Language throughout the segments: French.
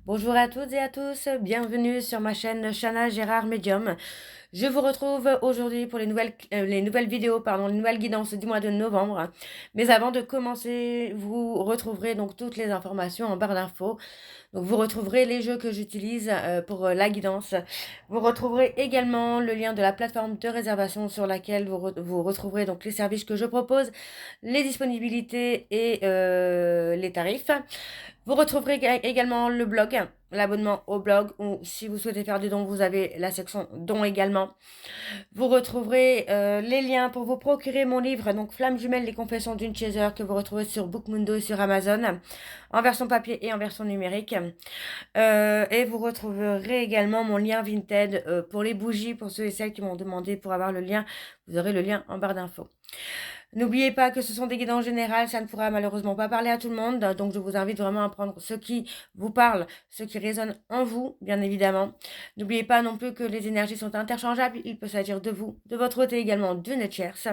Bonjour à toutes et à tous, bienvenue sur ma chaîne Chana Gérard Medium. Je vous retrouve aujourd'hui pour les nouvelles vidéos, les nouvelles guidances du mois de novembre. Mais avant de commencer, vous retrouverez donc toutes les informations en barre d'infos. Donc vous retrouverez les jeux que j'utilise pour la guidance. Vous retrouverez également le lien de la plateforme de réservation sur laquelle vous retrouverez donc les services que je propose, les disponibilités et les tarifs. Vous retrouverez également le blog, l'abonnement au blog, ou si vous souhaitez faire des dons, vous avez la section dons également. Vous retrouverez les liens pour vous procurer mon livre, donc Flamme jumelle, les confessions d'une chaser, que vous retrouvez sur Bookmundo et sur Amazon, en version papier et en version numérique. Et vous retrouverez également mon lien Vinted pour les bougies, pour ceux et celles qui m'ont demandé pour avoir le lien. Vous aurez le lien en barre d'infos. N'oubliez pas que ce sont des guidances générales, ça ne pourra malheureusement pas parler à tout le monde, donc je vous invite vraiment à prendre ce qui vous parle, ce qui résonne en vous, bien évidemment. N'oubliez pas non plus que les énergies sont interchangeables, il peut s'agir de vous, de votre côté également d'une tierce.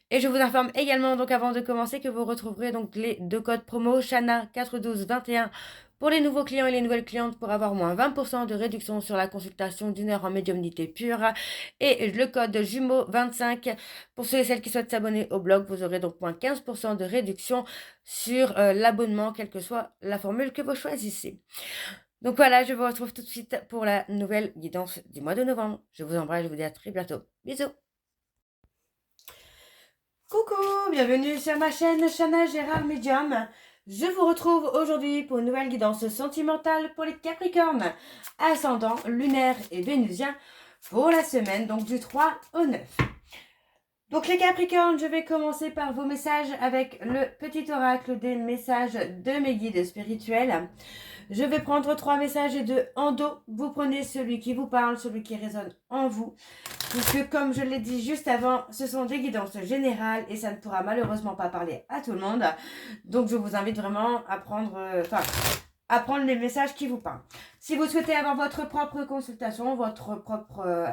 Et je vous informe également, donc avant de commencer, que vous retrouverez donc les deux codes promo Chana 41221 pour les nouveaux clients et les nouvelles clientes pour avoir moins 20% de réduction sur la consultation d'une heure en médiumnité pure. Et le code jumeau 25 pour ceux et celles qui souhaitent s'abonner au blog. Vous aurez donc moins 15% de réduction sur l'abonnement, quelle que soit la formule que vous choisissez. Donc voilà, je vous retrouve tout de suite pour la nouvelle guidance du mois de novembre. Je vous embrasse, je vous dis à très bientôt. Bisous. Coucou, bienvenue sur ma chaîne Chana Gérard Medium. Je vous retrouve aujourd'hui pour une nouvelle guidance sentimentale pour les Capricornes, ascendant lunaire et vénusien pour la semaine donc du 3 au 9. Donc les Capricornes, je vais commencer par vos messages avec le petit oracle des messages de mes guides spirituels. Je vais prendre 3 messages et 2 en dos. Vous prenez celui qui vous parle, celui qui résonne en vous. Puisque comme je l'ai dit juste avant, ce sont des guidances générales et ça ne pourra malheureusement pas parler à tout le monde. Donc je vous invite vraiment à prendre les messages qui vous parlent. Si vous souhaitez avoir votre propre consultation, votre propre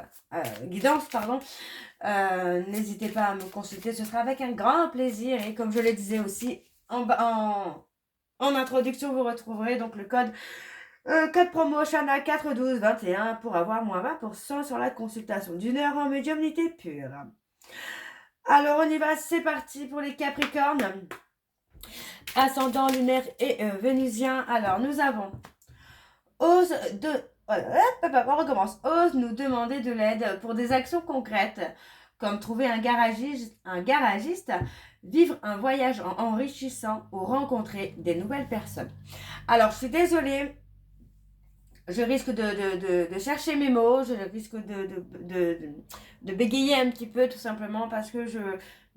guidance, n'hésitez pas à me consulter, ce sera avec un grand plaisir. Et comme je le disais aussi en introduction, vous retrouverez donc le code promo Chana 41221 pour avoir moins 20% sur la consultation d'une heure en médiumnité pure. Alors on y va, c'est parti pour les Capricornes. Ascendant lunaire et vénusien. Alors nous avons Ose on recommence. Ose nous demander de l'aide pour des actions concrètes, comme trouver un garagiste, vivre un voyage enrichissant ou rencontrer des nouvelles personnes. Alors, je suis désolée, je risque de chercher mes mots, je risque de bégayer un petit peu tout simplement parce que je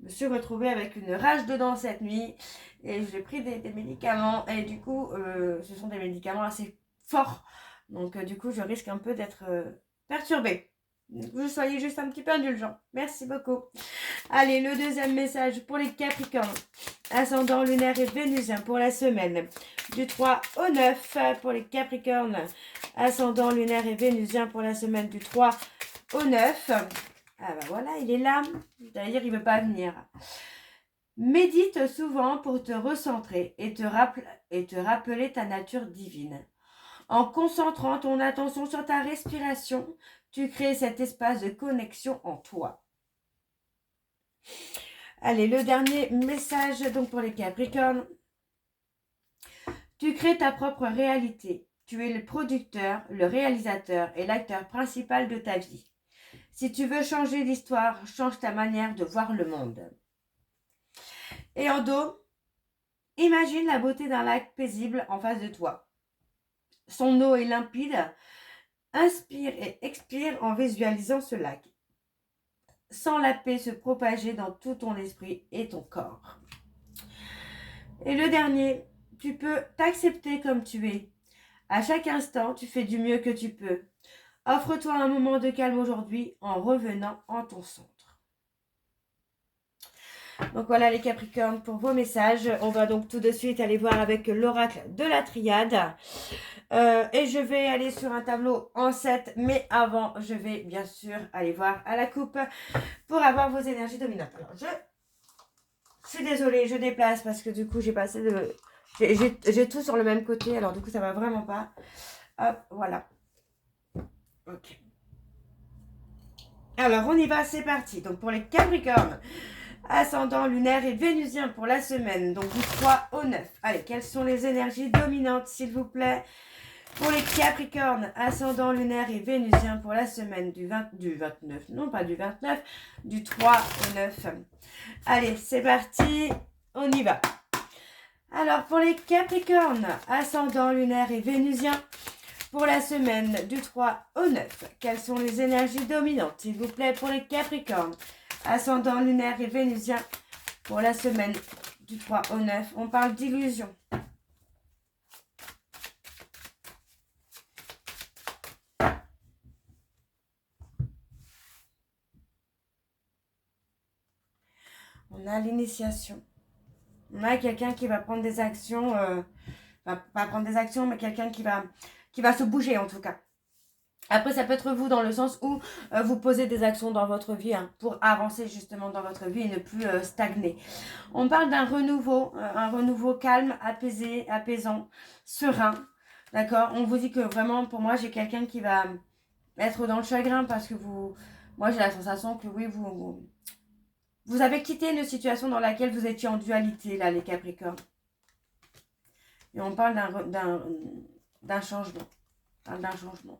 me suis retrouvée avec une rage de dents cette nuit et j'ai pris des médicaments et du coup ce sont des médicaments assez forts, donc du coup je risque un peu d'être perturbée. Vous soyez juste un petit peu indulgents. Merci beaucoup. Allez, le deuxième message pour les Capricornes. Ascendant lunaire et vénusien pour la semaine du 3 au 9 pour les Capricornes. Ascendant lunaire et vénusien pour la semaine du 3 au 9. Ah bah voilà, il est là. D'ailleurs, il ne veut pas venir. Médite souvent pour te recentrer et te rappeler ta nature divine. En concentrant ton attention sur ta respiration, tu crées cet espace de connexion en toi. Allez, le dernier message donc pour les Capricornes. Tu crées ta propre réalité. Tu es le producteur, le réalisateur et l'acteur principal de ta vie. Si tu veux changer l'histoire, change ta manière de voir le monde. Et en dos, imagine la beauté d'un lac paisible en face de toi. Son eau est limpide. Inspire et expire en visualisant ce lac. Sens la paix se propager dans tout ton esprit et ton corps. Et le dernier, tu peux t'accepter comme tu es. À chaque instant, tu fais du mieux que tu peux. Offre-toi un moment de calme aujourd'hui en revenant en ton centre. Donc voilà les Capricornes pour vos messages. On va donc tout de suite aller voir avec l'oracle de la triade. Et je vais aller sur un tableau en 7. Mais avant, je vais bien sûr aller voir à la coupe pour avoir vos énergies dominantes. Alors je suis désolée, je déplace parce que du coup j'ai pas assez J'ai tout sur le même côté, alors du coup, ça va vraiment pas. Hop, voilà. Ok. Alors, on y va, c'est parti. Donc, pour les Capricornes, ascendant lunaire et vénusien pour la semaine, donc du 3 au 9. Allez, quelles sont les énergies dominantes, s'il vous plaît, pour les Capricornes, ascendant lunaire et vénusien pour la semaine du 29, non pas du 29, du 3 au 9. Allez, c'est parti, on y va. Alors, pour les Capricornes, ascendant lunaire et vénusien, pour la semaine du 3 au 9, quelles sont les énergies dominantes, s'il vous plaît, pour les Capricornes, ascendant lunaire et vénusien, pour la semaine du 3 au 9, on parle d'illusion. On a l'initiation. On a quelqu'un qui va prendre des actions, pas prendre des actions, mais quelqu'un qui va se bouger en tout cas. Après, ça peut être vous dans le sens où vous posez des actions dans votre vie pour avancer justement dans votre vie et ne plus stagner. On parle d'un renouveau, un renouveau calme, apaisé, apaisant, serein. D'accord? On vous dit que vraiment, pour moi, j'ai quelqu'un qui va être dans le chagrin parce que moi j'ai la sensation que oui, vous avez quitté une situation dans laquelle vous étiez en dualité, là, les Capricornes. Et on parle d'un changement. D'un changement.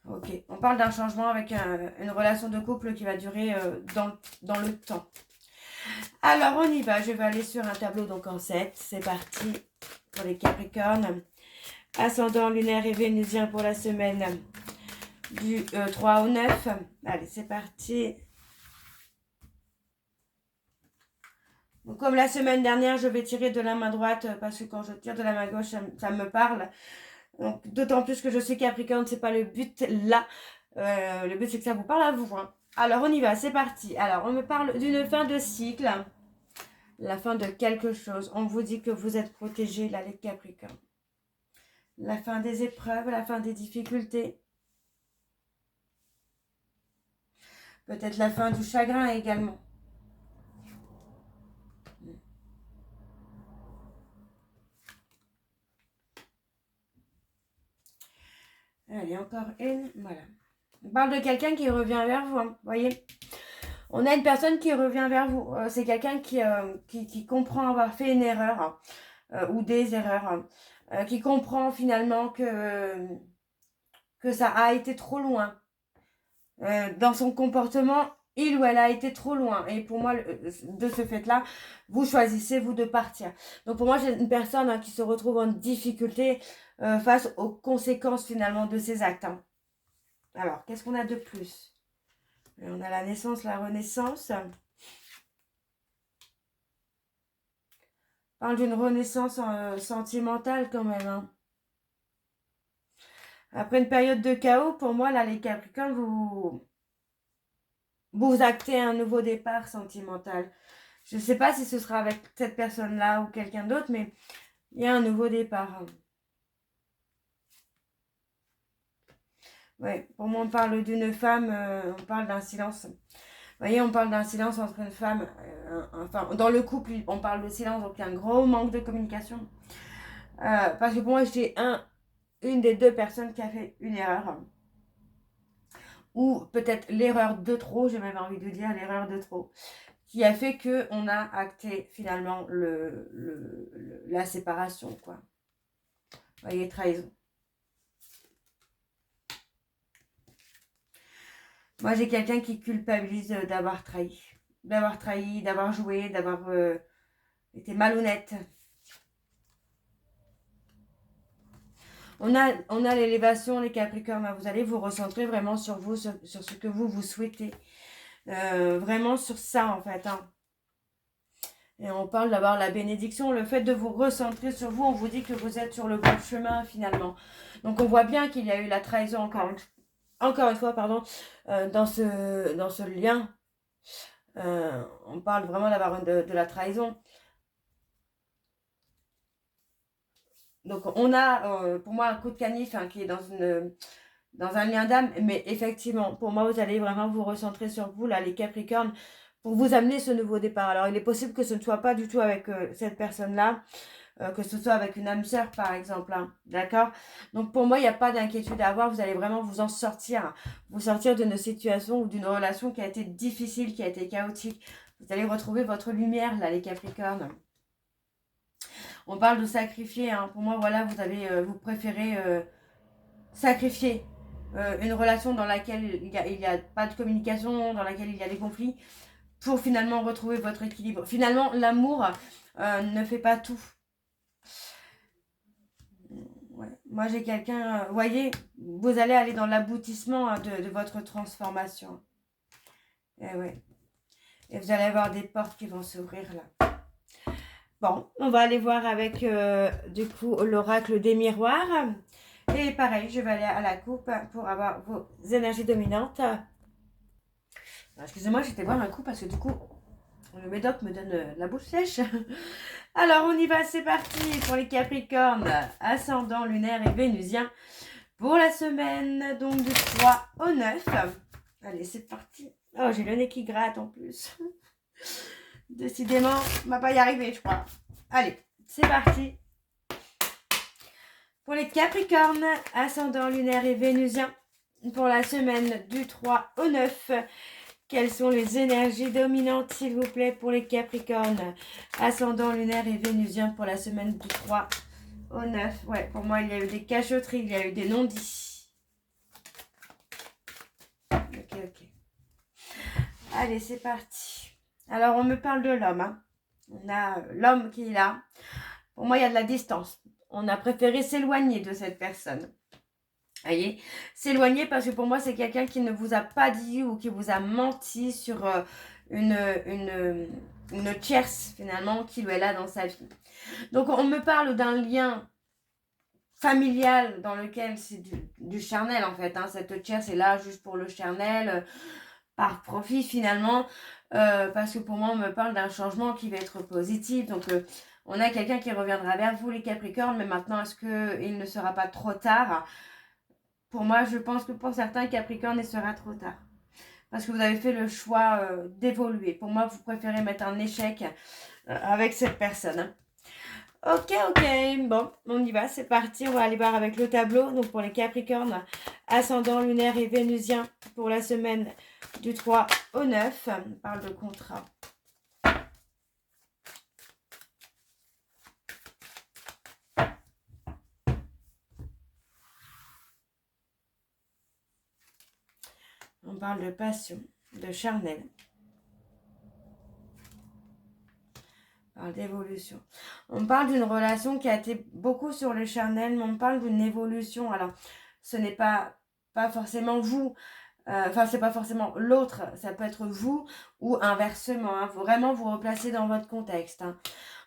Ok, on parle d'un changement avec une relation de couple qui va durer dans le temps. Alors, on y va. Je vais aller sur un tableau donc en 7. C'est parti pour les Capricornes. Ascendant lunaire et vénusien pour la semaine du 3 au 9. Allez, c'est parti. Donc, comme la semaine dernière, je vais tirer de la main droite parce que quand je tire de la main gauche, ça me parle. D'autant plus que je sais Capricorne, c'est pas le but là. Le but, c'est que ça vous parle à vous. Alors, on y va, c'est parti. Alors, on me parle d'une fin de cycle. La fin de quelque chose. On vous dit que vous êtes protégés, là, les Capricornes. La fin des épreuves, la fin des difficultés. Peut-être la fin du chagrin également. Allez, encore une. Voilà. On parle de quelqu'un qui revient vers vous, vous voyez. On a une personne qui revient vers vous. C'est quelqu'un qui comprend avoir fait une erreur ou des erreurs. Qui comprend finalement que ça a été trop loin. Dans son comportement, il ou elle a été trop loin. Et pour moi, de ce fait-là, vous choisissez, vous, de partir. Donc pour moi, j'ai une personne qui se retrouve en difficulté face aux conséquences finalement de ses actes. Alors, qu'est-ce qu'on a de plus? On a la naissance, la renaissance. On parle d'une renaissance sentimentale quand même. Après une période de chaos, pour moi, là, les Capricornes, vous actez un nouveau départ sentimental. Je ne sais pas si ce sera avec cette personne-là ou quelqu'un d'autre, mais il y a un nouveau départ. Ouais, pour moi, on parle d'une femme, on parle d'un silence. Vous voyez, on parle d'un silence entre une femme, enfin, dans le couple, on parle de silence, donc il y a un gros manque de communication. Parce que pour moi, j'ai une des deux personnes qui a fait une erreur. Ou peut-être l'erreur de trop, j'ai même envie de dire l'erreur de trop, qui a fait qu'on a acté finalement la séparation, quoi. Vous voyez, trahison. Moi, j'ai quelqu'un qui culpabilise d'avoir trahi, d'avoir joué, d'avoir été malhonnête. On a l'élévation, les Capricornes. Vous allez vous recentrer vraiment sur vous, sur ce que vous souhaitez. Vraiment sur ça, en fait. Et on parle d'avoir la bénédiction, le fait de vous recentrer sur vous, on vous dit que vous êtes sur le bon chemin, finalement. Donc, on voit bien qu'il y a eu la trahison, encore une fois, pardon, dans ce lien. On parle vraiment d'avoir de la trahison. Donc, on a, pour moi, un coup de canif qui est dans un lien d'âme. Mais effectivement, pour moi, vous allez vraiment vous recentrer sur vous, là, les Capricornes, pour vous amener ce nouveau départ. Alors, il est possible que ce ne soit pas du tout avec cette personne-là, que ce soit avec une âme sœur, par exemple. Hein, d'accord? Donc, pour moi, il n'y a pas d'inquiétude à avoir. Vous allez vraiment vous en sortir. Hein, vous sortir d'une situation ou d'une relation qui a été difficile, qui a été chaotique. Vous allez retrouver votre lumière, là, les Capricornes. On parle de sacrifier. Hein. Pour moi, voilà, vous préférez sacrifier une relation dans laquelle il y a pas de communication, dans laquelle il y a des conflits, pour finalement retrouver votre équilibre. Finalement, l'amour ne fait pas tout. Ouais. Moi, j'ai quelqu'un... Vous voyez, vous allez aller dans l'aboutissement hein, de votre transformation. Et ouais. Et vous allez avoir des portes qui vont s'ouvrir là. Bon, on va aller voir avec, du coup, l'oracle des miroirs. Et pareil, je vais aller à la coupe pour avoir vos énergies dominantes. Excusez-moi, j'étais boire un coup parce que du coup, le médoc me donne la bouche sèche. Alors, on y va, c'est parti pour les Capricornes, ascendant lunaire et vénusien. Pour la semaine, donc du 3 au 9. Allez, c'est parti. Oh, j'ai le nez qui gratte en plus. Décidément, on va pas y arriver, je crois. Allez, c'est parti. Pour les Capricornes, ascendant lunaire et vénusien. Pour la semaine du 3 au 9. Quelles sont les énergies dominantes, s'il vous plaît, pour les Capricornes, ascendant lunaire et vénusien pour la semaine du 3 au 9. Ouais, pour moi, il y a eu des cachotteries, il y a eu des non-dits. Ok. Allez, c'est parti. Alors, on me parle de l'homme. Hein. On a l'homme qui est là. Pour moi, il y a de la distance. On a préféré s'éloigner de cette personne. Voyez, s'éloigner parce que pour moi, c'est quelqu'un qui ne vous a pas dit ou qui vous a menti sur une tierce, finalement, qui est là dans sa vie. Donc, on me parle d'un lien familial dans lequel c'est du charnel, en fait. Hein. Cette tierce est là juste pour le charnel, par profit, finalement. Parce que pour moi, on me parle d'un changement qui va être positif. Donc, on a quelqu'un qui reviendra vers vous, les Capricornes. Mais maintenant, est-ce qu'il ne sera pas trop tard ? Pour moi, je pense que pour certains, Capricorne, il sera trop tard. Parce que vous avez fait le choix d'évoluer. Pour moi, vous préférez mettre un échec avec cette personne. Ok. Bon, on y va, c'est parti. On va aller voir avec le tableau. Donc, pour les Capricornes, ascendant lunaire et vénusien pour la semaine du 3 au 9. On parle de contrat. On parle de passion, de charnel. On parle d'évolution. On parle d'une relation qui a été beaucoup sur le charnel, mais on parle d'une évolution. Alors, ce n'est pas forcément vous, enfin, c'est pas forcément l'autre, ça peut être vous ou inversement. Hein. Faut vraiment vous replacer dans votre contexte. Hein.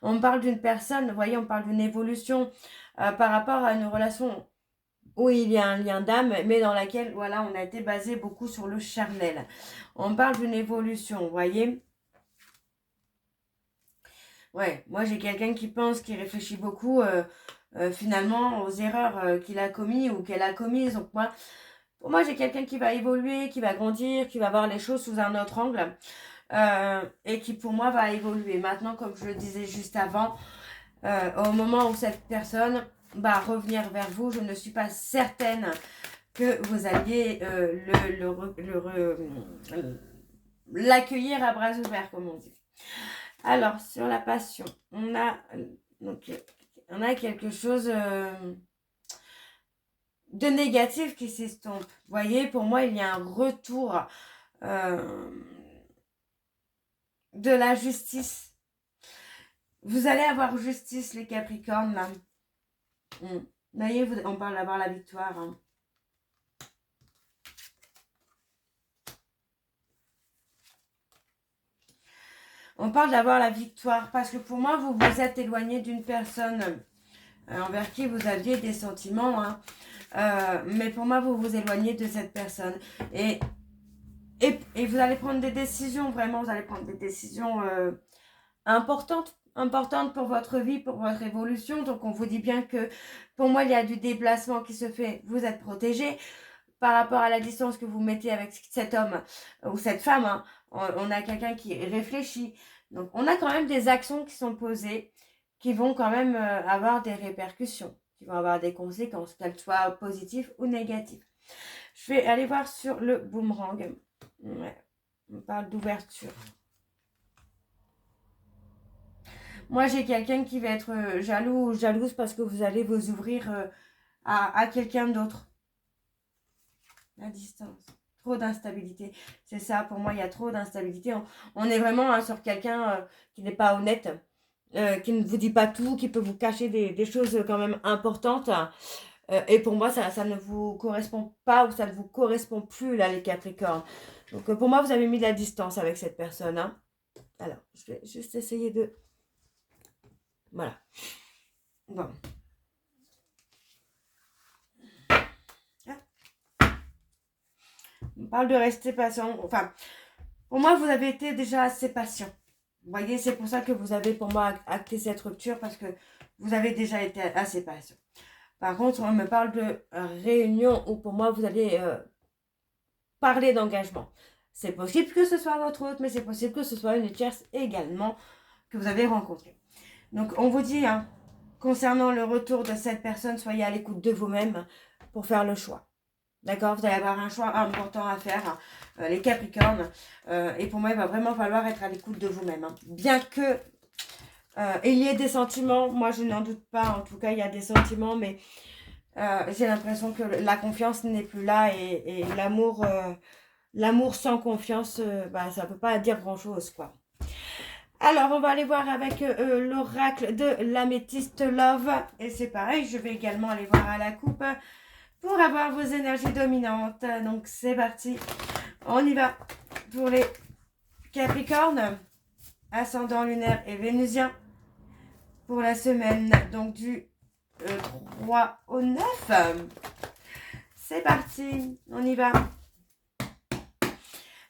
On parle d'une personne, vous voyez, on parle d'une évolution par rapport à une relation où il y a un lien d'âme, mais dans laquelle, voilà, on a été basé beaucoup sur le charnel. On parle d'une évolution, vous voyez. Ouais, moi j'ai quelqu'un qui pense, qui réfléchit beaucoup finalement aux erreurs qu'il a commises ou qu'elle a commises. Donc pour moi j'ai quelqu'un qui va évoluer, qui va grandir, qui va voir les choses sous un autre angle et qui pour moi va évoluer. Maintenant, comme je le disais juste avant, au moment où cette personne va revenir vers vous, je ne suis pas certaine que vous alliez l'accueillir à bras ouverts, comme on dit. Alors, sur la passion, on a quelque chose de négatif qui s'estompe. Vous voyez, pour moi, il y a un retour de la justice. Vous allez avoir justice, les Capricornes, là. Vous voyez, on parle d'avoir la victoire. Hein. On parle d'avoir la victoire parce que pour moi, vous vous êtes éloigné d'une personne envers qui vous aviez des sentiments. Hein. Mais pour moi, vous vous éloignez de cette personne. Et vous allez prendre des décisions, vraiment, vous allez prendre des décisions importantes pour votre vie, pour votre évolution. Donc, on vous dit bien que pour moi, il y a du déplacement qui se fait. Vous êtes protégé. par rapport à la distance que vous mettez avec cet homme ou cette femme, hein, on a quelqu'un qui réfléchit. Donc, on a quand même des actions qui sont posées qui vont quand même avoir des répercussions, qui vont avoir des conséquences, qu'elles soient positives ou négatives. Je vais aller voir sur le boomerang. Ouais, on parle d'ouverture. Moi, j'ai quelqu'un qui va être jaloux ou jalouse parce que vous allez vous ouvrir à quelqu'un d'autre. La distance. Trop d'instabilité. C'est ça, pour moi, il y a trop d'instabilité. On est vraiment sur quelqu'un qui n'est pas honnête, qui ne vous dit pas tout, qui peut vous cacher des choses quand même importantes. Et pour moi, ça ne vous correspond pas ou ça ne vous correspond plus, là, les Capricornes. Donc, pour moi, vous avez mis de la distance avec cette personne. Hein. Alors, je vais juste essayer de... Voilà. Bon. On parle de rester patient. Enfin, pour moi, vous avez été déjà assez patient. Vous voyez, c'est pour ça que vous avez, pour moi, acté cette rupture parce que vous avez déjà été assez patient. Par contre, on me parle de réunion où pour moi, vous allez parler d'engagement. C'est possible que ce soit votre hôte, mais c'est possible que ce soit une tierce également que vous avez rencontrée. Donc, on vous dit, hein, concernant le retour de cette personne, soyez à l'écoute de vous-même pour faire le choix. D'accord? Vous allez avoir un choix important à faire, hein, les Capricornes. Et pour moi, il va vraiment falloir être à l'écoute de vous-même. Hein. Bien que il y ait des sentiments, moi je n'en doute pas, en tout cas il y a des sentiments, mais j'ai l'impression que la confiance n'est plus là et l'amour sans confiance, bah, ça ne peut pas dire grand-chose, quoi. Alors, on va aller voir avec l'oracle de l'améthyste Love. Et c'est pareil, je vais également aller voir à la coupe pour avoir vos énergies dominantes. Donc, c'est parti. On y va pour les Capricornes, ascendant lunaire et vénusien. Pour la semaine, donc du 3 au 9. C'est parti, on y va.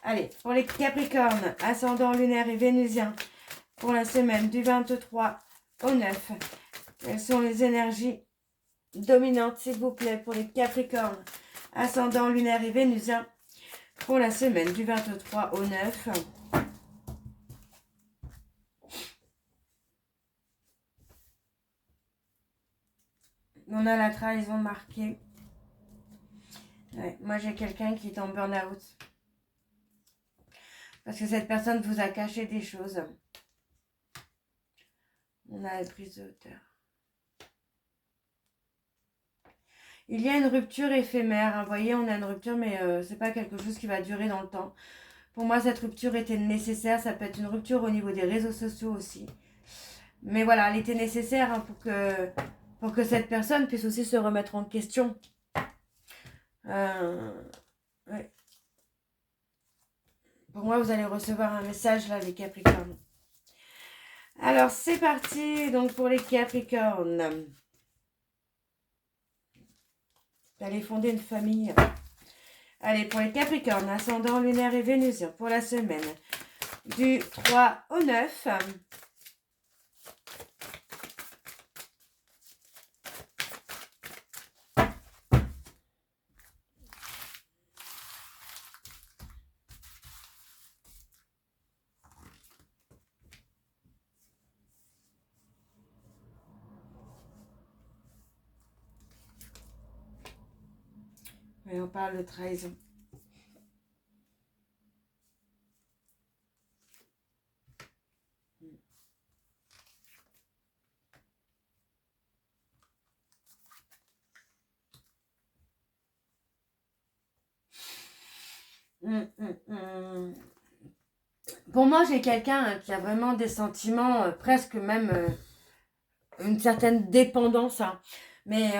Allez, pour les Capricornes, ascendant lunaire et vénusien, pour la semaine du 23 au 9. Quelles sont les énergies dominantes, s'il vous plaît, pour les Capricornes, ascendant lunaire et vénusien, pour la semaine du 23 au 9. On a la trahison marquée. Ouais, moi, j'ai quelqu'un qui est en burn-out. Parce que cette personne vous a caché des choses. On a la prise de hauteur. Il y a une rupture éphémère. Hein. Vous voyez, on a une rupture, mais c'est pas quelque chose qui va durer dans le temps. Pour moi, cette rupture était nécessaire. Ça peut être une rupture au niveau des réseaux sociaux aussi. Mais voilà, elle était nécessaire hein, pour que cette personne puisse aussi se remettre en question. Ouais. Pour moi, vous allez recevoir un message là, les Capricornes. Alors, c'est parti. Donc, pour les Capricornes. Vous allez fonder une famille. Allez, pour les Capricornes, ascendant lunaire et vénusien, pour la semaine du 3 au 9. Et on parle de trahison. Pour moi, j'ai quelqu'un qui a vraiment des sentiments, presque même une certaine dépendance. Hein. Mais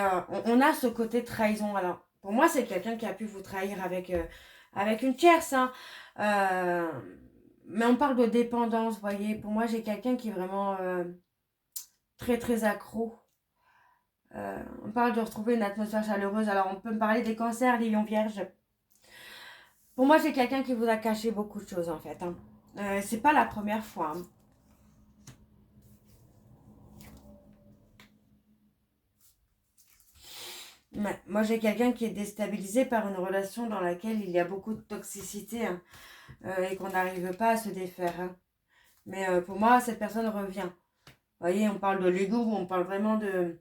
on a ce côté trahison. Alors, pour moi, c'est quelqu'un qui a pu vous trahir avec une tierce. Hein. Mais on parle de dépendance, vous voyez. Pour moi, j'ai quelqu'un qui est vraiment très, très accro. On parle de retrouver une atmosphère chaleureuse. Alors, on peut me parler des cancers, les lions vierges. Pour moi, j'ai quelqu'un qui vous a caché beaucoup de choses, en fait. Hein. C'est pas la première fois. Hein. Ouais, moi, j'ai quelqu'un qui est déstabilisé par une relation dans laquelle il y a beaucoup de toxicité, hein, et qu'on n'arrive pas à se défaire, hein. Mais pour moi, cette personne revient. Vous voyez, on parle de l'ego, on parle vraiment de...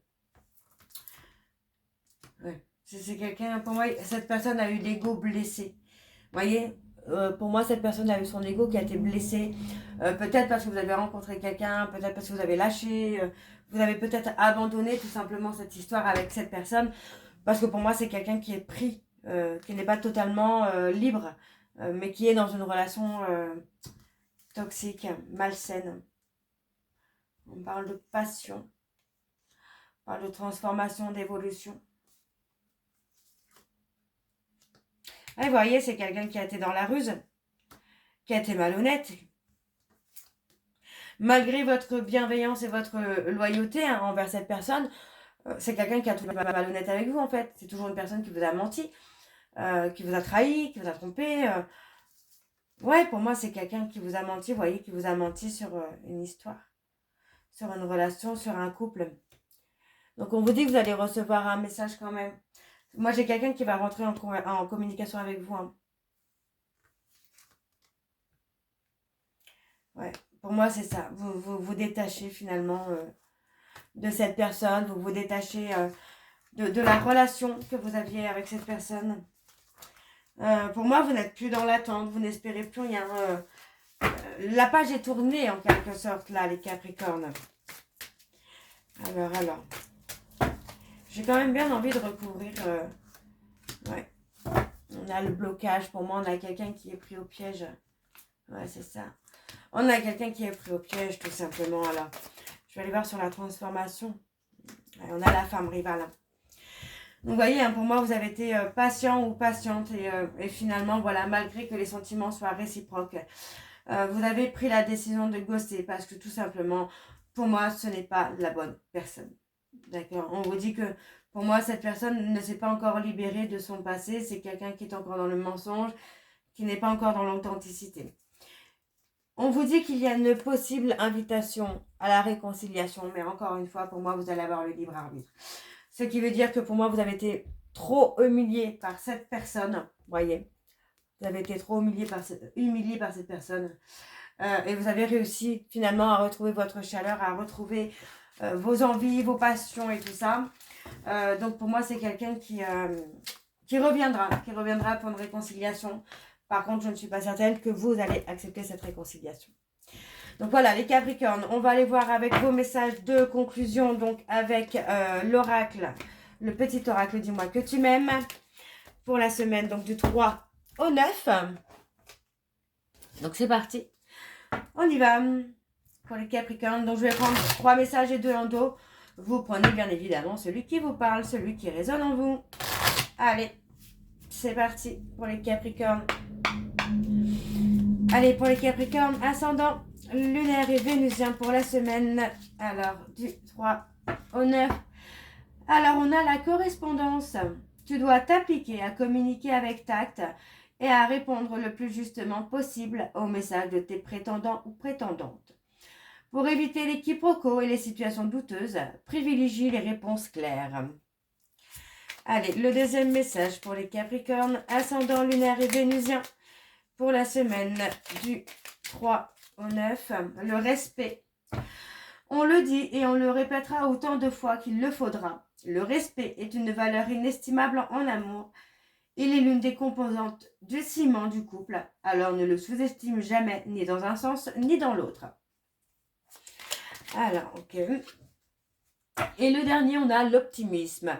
Ouais. C'est quelqu'un, pour moi, cette personne a eu l'ego blessé. Vous voyez, pour moi, cette personne a eu son ego qui a été blessé. Peut-être parce que vous avez rencontré quelqu'un, peut-être parce que vous avez lâché, vous avez peut-être abandonné tout simplement cette histoire avec cette personne. Parce que pour moi, c'est quelqu'un qui est pris, qui n'est pas totalement libre, mais qui est dans une relation toxique, malsaine. On parle de passion, on parle de transformation, d'évolution. Et vous voyez, c'est quelqu'un qui a été dans la ruse, qui a été malhonnête. Malgré votre bienveillance et votre loyauté, hein, envers cette personne, c'est quelqu'un qui a été malhonnête avec vous en fait. C'est toujours une personne qui vous a menti, qui vous a trahi, qui vous a trompé. Ouais, pour moi, c'est quelqu'un qui vous a menti, vous voyez, qui vous a menti sur une histoire, sur une relation, sur un couple. Donc, on vous dit que vous allez recevoir un message quand même. Moi, j'ai quelqu'un qui va rentrer en communication avec vous, hein. Ouais, pour moi, c'est ça. Vous détachez finalement de cette personne, vous vous détachez de la relation que vous aviez avec cette personne. Pour moi, vous n'êtes plus dans l'attente, vous n'espérez plus rien. La page est tournée en quelque sorte, là, les Capricornes. Alors. J'ai quand même bien envie de recouvrir... ouais. On a le blocage. Pour moi, on a quelqu'un qui est pris au piège. Ouais, c'est ça. On a quelqu'un qui est pris au piège, tout simplement. Alors, je vais aller voir sur la transformation. Ouais, on a la femme rivale. Donc, vous voyez, hein, pour moi, vous avez été patient ou patiente. Et finalement, voilà, malgré que les sentiments soient réciproques, vous avez pris la décision de ghoster parce que tout simplement, pour moi, ce n'est pas la bonne personne. D'accord. On vous dit que pour moi, cette personne ne s'est pas encore libérée de son passé. C'est quelqu'un qui est encore dans le mensonge, qui n'est pas encore dans l'authenticité. On vous dit qu'il y a une possible invitation à la réconciliation. Mais encore une fois, pour moi, vous allez avoir le libre arbitre. Ce qui veut dire que pour moi, vous avez été trop humilié par cette personne. Vous voyez, vous avez été trop humilié par cette personne. Et vous avez réussi finalement à retrouver votre chaleur, à retrouver vos envies, vos passions et tout ça. Donc pour moi, c'est quelqu'un qui reviendra pour une réconciliation. Par contre, je ne suis pas certaine que vous allez accepter cette réconciliation. Donc voilà, les Capricornes, on va aller voir avec vos messages de conclusion, donc avec l'oracle, le petit oracle, dis-moi que tu m'aimes, pour la semaine donc du 3 au 9. Donc c'est parti. On y va pour les Capricornes. Donc je vais prendre 3 messages et 2 en dos. Vous prenez bien évidemment celui qui vous parle, celui qui résonne en vous. Allez, c'est parti pour les Capricornes. Allez, pour les Capricornes, ascendant lunaire et vénusien pour la semaine. Alors, du 3 au 9. Alors, on a la correspondance. Tu dois t'appliquer à communiquer avec tact et à répondre le plus justement possible aux messages de tes prétendants ou prétendantes. Pour éviter les quiproquos et les situations douteuses, privilégie les réponses claires. Allez, le deuxième message pour les Capricornes, ascendant lunaire et vénusien pour la semaine du 3 au 9, le respect. On le dit et on le répétera autant de fois qu'il le faudra. Le respect est une valeur inestimable en amour. Il est l'une des composantes du ciment du couple, alors ne le sous-estime jamais, ni dans un sens, ni dans l'autre. Alors, ok. Et le dernier, on a l'optimisme.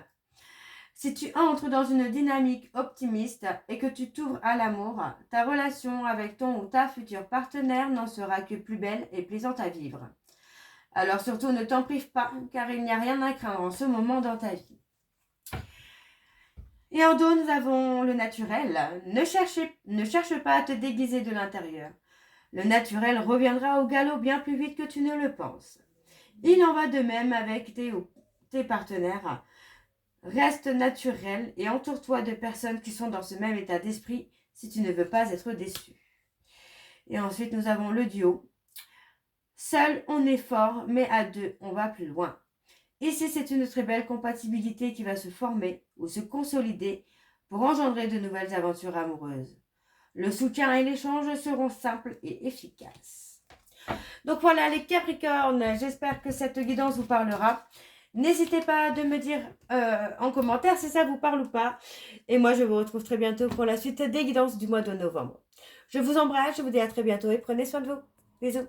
Si tu entres dans une dynamique optimiste et que tu t'ouvres à l'amour, ta relation avec ton ou ta future partenaire n'en sera que plus belle et plaisante à vivre. Alors surtout, ne t'en prive pas, car il n'y a rien à craindre en ce moment dans ta vie. Et en dos, nous avons le naturel. Ne cherche pas à te déguiser de l'intérieur. Le naturel reviendra au galop bien plus vite que tu ne le penses. Il en va de même avec tes partenaires. Reste naturel et entoure-toi de personnes qui sont dans ce même état d'esprit si tu ne veux pas être déçu. Et ensuite, nous avons le duo. Seul, on est fort, mais à deux, on va plus loin. Ici, c'est une très belle compatibilité qui va se former ou se consolider pour engendrer de nouvelles aventures amoureuses. Le soutien et l'échange seront simples et efficaces. Donc voilà les Capricornes, j'espère que cette guidance vous parlera. N'hésitez pas de me dire en commentaire si ça vous parle ou pas. Et moi, je vous retrouve très bientôt pour la suite des guidances du mois de novembre. Je vous embrasse, je vous dis à très bientôt et prenez soin de vous. Bisous.